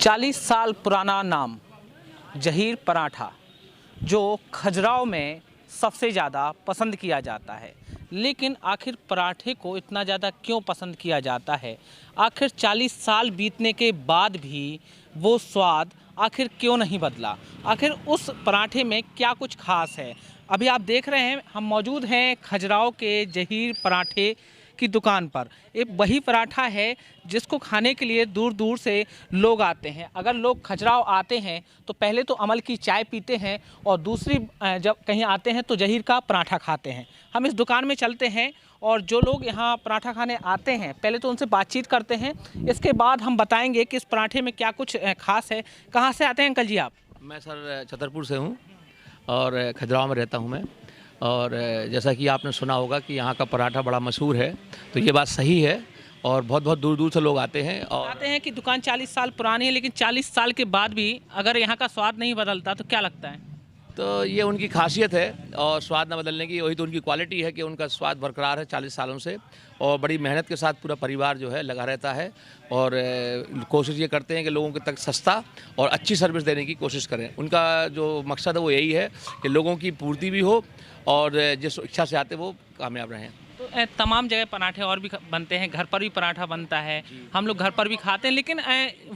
40 साल पुराना नाम जहीर पराठा जो खजुराहो में सबसे ज़्यादा पसंद किया जाता है। लेकिन आखिर पराठे को इतना ज़्यादा क्यों पसंद किया जाता है? आखिर 40 साल बीतने के बाद भी वो स्वाद आखिर क्यों नहीं बदला? आखिर उस पराठे में क्या कुछ खास है? अभी आप देख रहे हैं हम मौजूद हैं खजुराहो के जहीर पराठे की दुकान पर। एक वही पराठा है जिसको खाने के लिए दूर दूर से लोग आते हैं। अगर लोग खजुराहो आते हैं तो पहले तो अमल की चाय पीते हैं और दूसरी जब कहीं आते हैं तो जहीर का पराठा खाते हैं। हम इस दुकान में चलते हैं और जो लोग यहाँ पराठा खाने आते हैं पहले तो उनसे बातचीत करते हैं, इसके बाद हम बताएंगे कि इस पराठे में क्या कुछ खास है। कहाँ से आते हैं अंकल जी आप? मैं सर छतरपुर से हूँ और खजुराहो में रहता हूँ मैं। और जैसा कि आपने सुना होगा कि यहाँ का पराठा बड़ा मशहूर है, तो ये बात सही है और बहुत बहुत दूर दूर से लोग आते हैं। और आते हैं कि दुकान 40 साल पुरानी है, लेकिन 40 साल के बाद भी अगर यहाँ का स्वाद नहीं बदलता तो क्या लगता है? तो ये उनकी खासियत है और स्वाद न बदलने की वही तो उनकी क्वालिटी है कि उनका स्वाद बरकरार है 40 सालों से। और बड़ी मेहनत के साथ पूरा परिवार जो है लगा रहता है और कोशिश ये करते हैं कि लोगों के तक सस्ता और अच्छी सर्विस देने की कोशिश करें। उनका जो मकसद है वो यही है कि लोगों की पूर्ति भी हो और जिस इच्छा से आते वो कामयाब रहें। तो तमाम जगह पराठे और भी बनते हैं, घर पर भी पराठा बनता है, हम लोग घर पर भी खाते हैं, लेकिन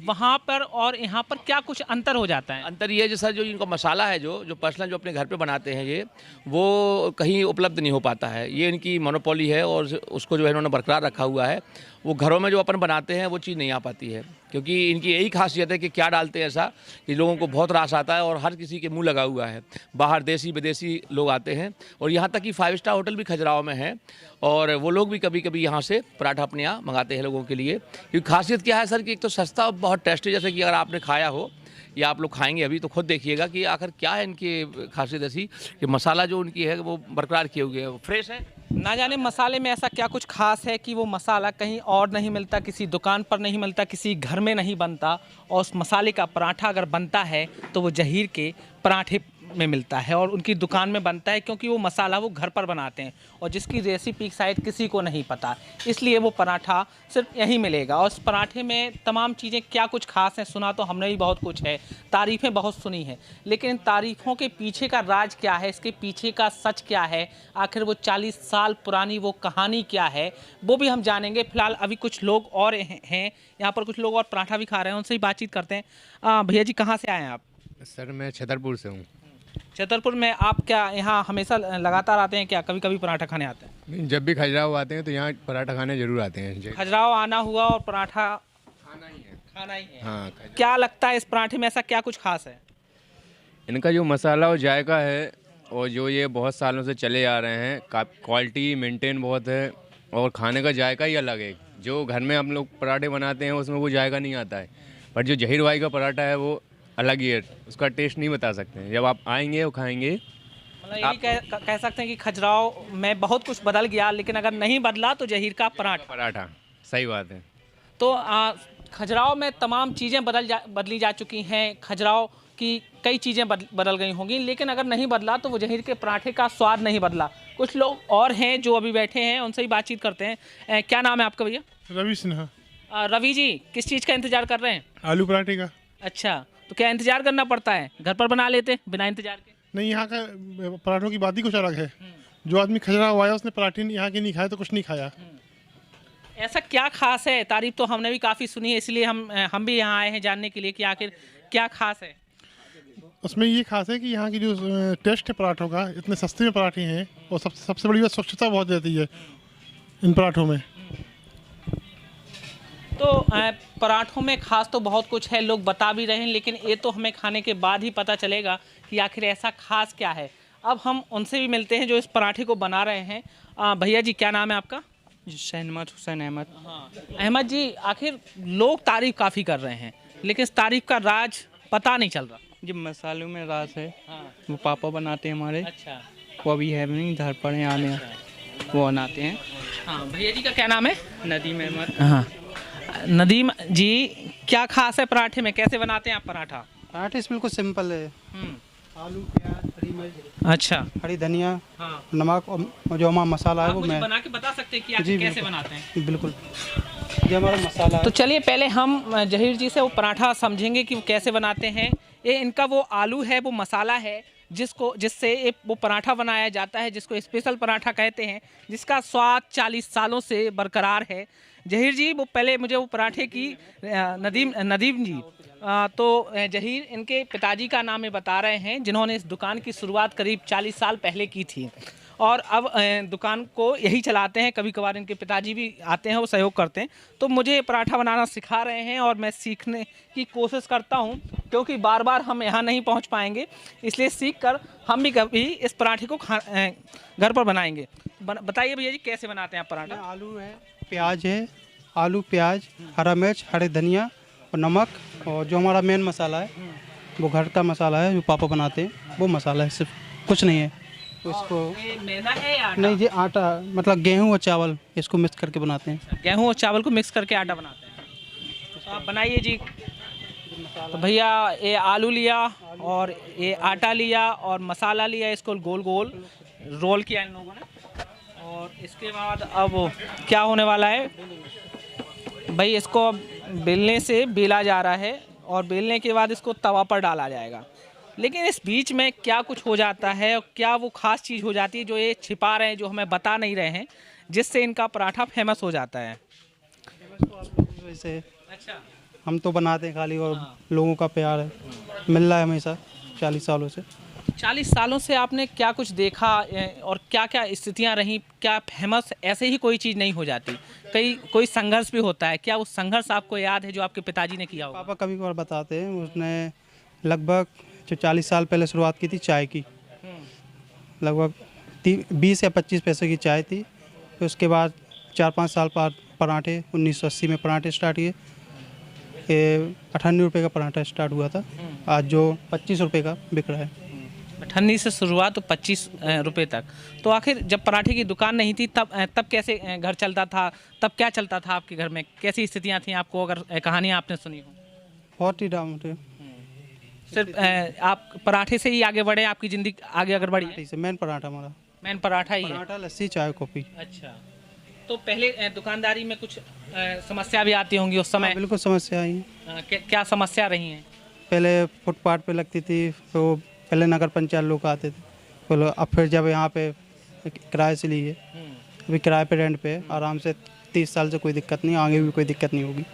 वहाँ पर और यहाँ पर क्या कुछ अंतर हो जाता है? अंतर ये है जैसा जो इनका मसाला है जो पर्सनल जो अपने घर पे बनाते हैं ये वो कहीं उपलब्ध नहीं हो पाता है। ये इनकी मोनोपोली है और उसको जो है इन्होंने बरकरार रखा हुआ है। वो घरों में जो अपन बनाते हैं वो चीज़ नहीं आ पाती है, क्योंकि इनकी यही खासियत है कि क्या डालते हैं ऐसा कि लोगों को बहुत रास आता है और हर किसी के मुंह लगा हुआ है। बाहर देसी विदेशी लोग आते हैं और यहाँ तक कि 5 स्टार होटल भी खजुराहो में है और वो लोग भी कभी कभी यहाँ से पराठा अपने यहाँ मंगाते हैं लोगों के लिए। क्योंकि खासियत क्या है सर कि एक तो सस्ता और बहुत टेस्टी, जैसे कि अगर आपने खाया हो या आप लोग खाएंगे अभी तो खुद देखिएगा कि आखिर क्या है इनकी खासियत ऐसी कि मसाला जो उनकी है वो बरकरार किए हुए है, फ्रेश है। ना जाने मसाले में ऐसा क्या कुछ खास है कि वो मसाला कहीं और नहीं मिलता, किसी दुकान पर नहीं मिलता, किसी घर में नहीं बनता, और उस मसाले का पराठा अगर बनता है तो वो जहीर के पराठे में मिलता है और उनकी दुकान में बनता है, क्योंकि वो मसाला वो घर पर बनाते हैं और जिसकी रेसिपी शायद किसी को नहीं पता, इसलिए वो पराठा सिर्फ यहीं मिलेगा। और उस पराठे में तमाम चीज़ें क्या कुछ खास हैं, सुना तो हमने भी बहुत कुछ है, तारीफ़ें बहुत सुनी हैं, लेकिन इन तारीफ़ों के पीछे का राज क्या है, इसके पीछे का सच क्या है, आखिर वो 40 साल पुरानी वो कहानी क्या है, वो भी हम जानेंगे। फिलहाल अभी कुछ लोग और हैं यहाँ पर, कुछ लोग और पराठा भी खा रहे हैं, उनसे ही बातचीत करते हैं। भैया जी कहाँ से आए हैं आप? सर मैं छतरपुर से हूँ। छतरपुर में आप क्या यहाँ हमेशा लगातार आते हैं क्या, कभी कभी पराठा खाने आते हैं? जब भी खजुराहो आते हैं तो यहाँ पराठा खाने जरूर आते हैं। खजुराहो आना हुआ और पराठा खाना ही है। हाँ, क्या लगता है इस पराठे में ऐसा क्या कुछ खास है? इनका जो मसाला और जायका है और जो ये बहुत सालों से चले आ रहे हैं, क्वालिटी मेंटेन बहुत है और खाने का जायका ही अलग है। जो घर में हम लोग पराठे बनाते हैं उसमें वो जायका नहीं आता है, पर जो जहीर भाई का पराठा है वो अलग ही है, उसका टेस्ट नहीं बता सकते हैं, जब आप आएंगे और खाएंगे। मतलब यही कह सकते हैं कि खजुराहो में बहुत कुछ बदल गया, लेकिन अगर नहीं बदला तो जहीर का पराठा। सही बात है। तो खजुराहो में तमाम चीज़ें बदली जा चुकी हैं, खजुराहो की कई चीज़ें बदल गई होंगी, लेकिन अगर नहीं बदला तो वो जहीर के पराठे का स्वाद नहीं बदला। कुछ लोग और हैं जो अभी बैठे हैं, उनसे ही बातचीत करते हैं। क्या नाम है आपका भैया? रवि सिन्हा। रवि जी किस चीज़ का इंतज़ार कर रहे हैं? आलू पराठे का। अच्छा, तो क्या इंतज़ार करना पड़ता है? घर पर बना लेते बिना इंतज़ार के? नहीं, यहाँ का पराठों की बात ही कुछ अलग है। जो आदमी खजुराहो आया उसने पराठे यहाँ के नहीं खाए तो कुछ नहीं खाया। ऐसा क्या खास है? तारीफ तो हमने भी काफ़ी सुनी है, इसलिए हम भी यहाँ आए हैं जानने के लिए कि आखिर क्या खास है। उसमें ये खास है कि यहाँ की जो टेस्ट है पराठों का, इतने सस्ते में पराठे हैं और सबसे बड़ी बात स्वच्छता बहुत रहती है इन पराठों में। तो पराठों में खास तो बहुत कुछ है, लोग बता भी रहे हैं, लेकिन ये तो हमें खाने के बाद ही पता चलेगा कि आखिर ऐसा खास क्या है। अब हम उनसे भी मिलते हैं जो इस पराठे को बना रहे हैं। भैया जी क्या नाम है आपका? शहनमत हुसैन अहमद। हाँ अहमद जी, आखिर लोग तारीफ काफ़ी कर रहे हैं, लेकिन इस तारीफ का राज पता नहीं चल रहा। जी मसालों में राज है। हाँ। वो पापा बनाते हैं हमारे। अच्छा। वो अभी है नहीं, घर पर हैं, आने वो बनाते हैं। हाँ भैया जी का क्या नाम है? नदीम अहमद। हाँ नदीम जी, क्या खास है पराठे में, कैसे बनाते हैं आप पराठा? पराठे बिल्कुल सिंपल है। आलू, प्याज, हरी मिर्च, अच्छा, हरी धनिया, हाँ, नमक और जो हमारा मसाला है आप वो मुझे मैं बना के बता सकते हैं कि आप जी कैसे बिल्कुल। बनाते हैं? बिल्कुल। ये हमारा मसाला तो है। चलिए पहले हम जहीर जी से वो पराठा समझेंगे कि वो कैसे बनाते हैं। ये इनका वो आलू है, वो मसाला है जिससे वो पराठा बनाया जाता है, जिसको स्पेशल पराठा कहते हैं, जिसका स्वाद 40 सालों से बरकरार है। जहीर जी वो पहले मुझे वो पराठे की नदीम जी तो जहीर इनके पिताजी का नाम ये बता रहे हैं, जिन्होंने इस दुकान की शुरुआत करीब 40 साल पहले की थी और अब दुकान को यही चलाते हैं। कभी कभार इनके पिताजी भी आते हैं, वो सहयोग करते हैं। तो मुझे पराठा बनाना सिखा रहे हैं और मैं सीखने की कोशिश करता हूं, क्योंकि बार बार हम यहाँ नहीं पहुँच पाएंगे, इसलिए सीख कर हम भी कभी इस पराठे को घर पर बनाएंगे। बताइए भैया जी कैसे बनाते हैं आप पराठा? आलू है, प्याज है, आलू प्याज, हरा मिर्च, हरे धनिया और नमक, और जो हमारा मेन मसाला है वो घर का मसाला है, जो पापा बनाते हैं वो मसाला है, सिर्फ कुछ नहीं है। उसको ये मैदा है या आटा? नहीं, ये आटा मतलब गेहूं और चावल इसको मिक्स करके बनाते हैं। गेहूं और चावल को मिक्स करके आटा बनाते हैं। तो आप बनाइए जी। तो भैया ये आलू लिया और ये आटा लिया और मसाला लिया, इसको गोल गोल रोल किया इन लोगों ने। और इसके बाद अब क्या होने वाला है भाई, इसको अब बेलने से बेला जा रहा है और बेलने के बाद इसको तवा पर डाला जाएगा। लेकिन इस बीच में क्या कुछ हो जाता है और क्या वो खास चीज़ हो जाती है जो ये छिपा रहे हैं, जो हमें बता नहीं रहे हैं, जिससे इनका पराठा फेमस हो जाता है। वैसे अच्छा, हम तो बनाते हैं खाली, और लोगों का प्यार है, मिल रहा है हमेशा 40 सालों से। 40 सालों से आपने क्या कुछ देखा और क्या क्या स्थितियां रहीं? क्या फेमस ऐसे ही कोई चीज़ नहीं हो जाती, कोई संघर्ष भी होता है? क्या वो संघर्ष आपको याद है जो आपके पिताजी ने किया होगा? पापा कभी कभार बताते हैं, उसने लगभग जो 40 साल पहले शुरुआत की थी चाय की, लगभग 20 या 25 पैसे की चाय थी। फिर उसके बाद 4-5 साल बाद पराठे, 1980 में पराठे स्टार्ट किए। ये 98 रुपये का पराठा स्टार्ट हुआ था, आज जो 25 रुपये का बिक रहा है। 98 से शुरुआत तो 25 रुपये तक। तो आखिर जब पराठे की दुकान नहीं थी तब कैसे घर चलता था? तब क्या चलता था आपके घर में? कैसी स्थितियाँ थी आपको, अगर कहानियाँ आपने सुनी हो? बहुत ही डाउन थे। सिर्फ आप पराठे से ही आगे बढ़े, आपकी ज़िंदगी आगे अगर बढ़ी है? से मेन पराठा हमारा, मेन पराठा ही है। पराठा, लस्सी, चाय, कॉफ़ी। अच्छा, तो पहले दुकानदारी में कुछ समस्या भी आती होंगी उस समय? बिल्कुल समस्या आई है। क्या समस्या रही हैं? पहले फुटपाथ पे लगती थी, तो पहले नगर पंचायत लोग आते थे, बोलो। अब फिर जब यहाँ पे किराए से ली है, अभी किराए पे, रेंट पे, आराम से 30 साल से कोई दिक्कत नहीं, आगे भी कोई दिक्कत नहीं होगी।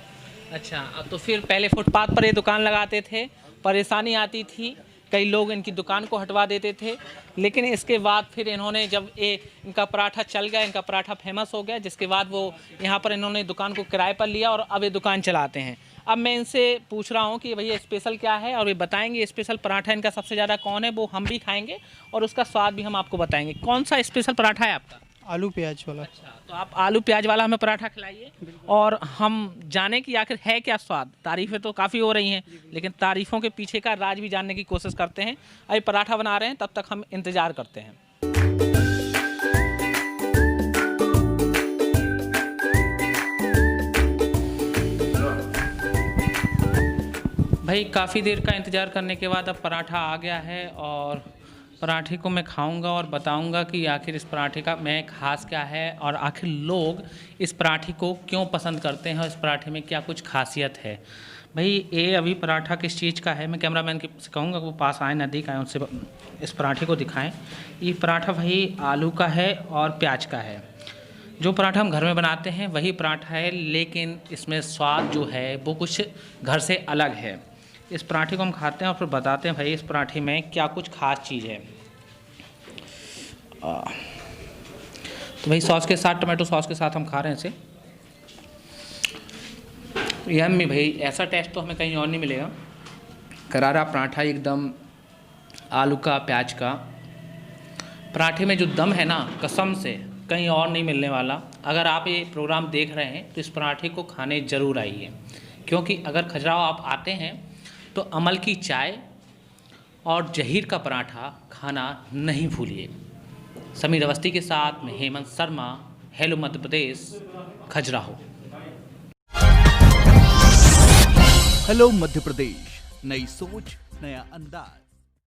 अच्छा, अब तो फिर पहले फुटपाथ पर ये दुकान लगाते थे, परेशानी आती थी, कई लोग इनकी दुकान को हटवा देते थे। लेकिन इसके बाद फिर इन्होंने, जब इनका पराठा चल गया, इनका पराठा फेमस हो गया, जिसके बाद वो यहाँ पर इन्होंने दुकान को किराए पर लिया और अब ये दुकान चलाते हैं। अब मैं इनसे पूछ रहा हूँ कि भैया स्पेशल क्या है, और ये बताएंगे स्पेशल पराठा इनका सबसे ज़्यादा कौन है, वो हम भी खाएंगे और उसका स्वाद भी हम आपको बताएंगे। कौन सा स्पेशल पराठा है आपका? आलू प्याज वाला। अच्छा, तो आप आलू प्याज वाला हमें पराठा खिलाइए और हम जाने कि आखिर है क्या स्वाद। तारीफ़ें तो काफ़ी हो रही हैं, लेकिन तारीफ़ों के पीछे का राज भी जानने की कोशिश करते हैं। अभी पराठा बना रहे हैं, तब तक हम इंतज़ार करते हैं। भाई काफ़ी देर का इंतज़ार करने के बाद अब पराठा आ गया है और पराठे को मैं खाऊंगा और बताऊंगा कि आखिर इस पराठे का मैं खास क्या है और आखिर लोग इस पराठे को क्यों पसंद करते हैं और इस पराठे में क्या कुछ खासियत है। भाई ये अभी पराठा किस चीज़ का है, मैं कैमरामैन से कहूँगा वो पास आए, नज़दीक आए, उनसे इस पराठे को दिखाएं। ये पराठा भाई आलू का है और प्याज का है। जो पराठा हम घर में बनाते हैं वही पराठा है, लेकिन इसमें स्वाद जो है वो कुछ घर से अलग है। इस पराठे को हम खाते हैं और फिर बताते हैं भाई इस पराठे में क्या कुछ खास चीज़ है। तो भाई सॉस के साथ, टमाटो सॉस के साथ हम खा रहे हैं इसे। यम्मी भाई, ऐसा टेस्ट तो हमें कहीं और नहीं मिलेगा। करारा पराठा एकदम, आलू का, प्याज का। पराठे में जो दम है ना, कसम से कहीं और नहीं मिलने वाला। अगर आप ये प्रोग्राम देख रहे हैं तो इस पराठे को खाने ज़रूर आइए, क्योंकि अगर खजुराहो आप आते हैं तो अमल की चाय और जहीर का पराठा खाना नहीं भूलिए। समीर अवस्थी के साथ में हेमंत शर्मा, हेलो मध्य प्रदेश, खजुराहो। हेलो मध्य प्रदेश, नई सोच, नया अंदाज।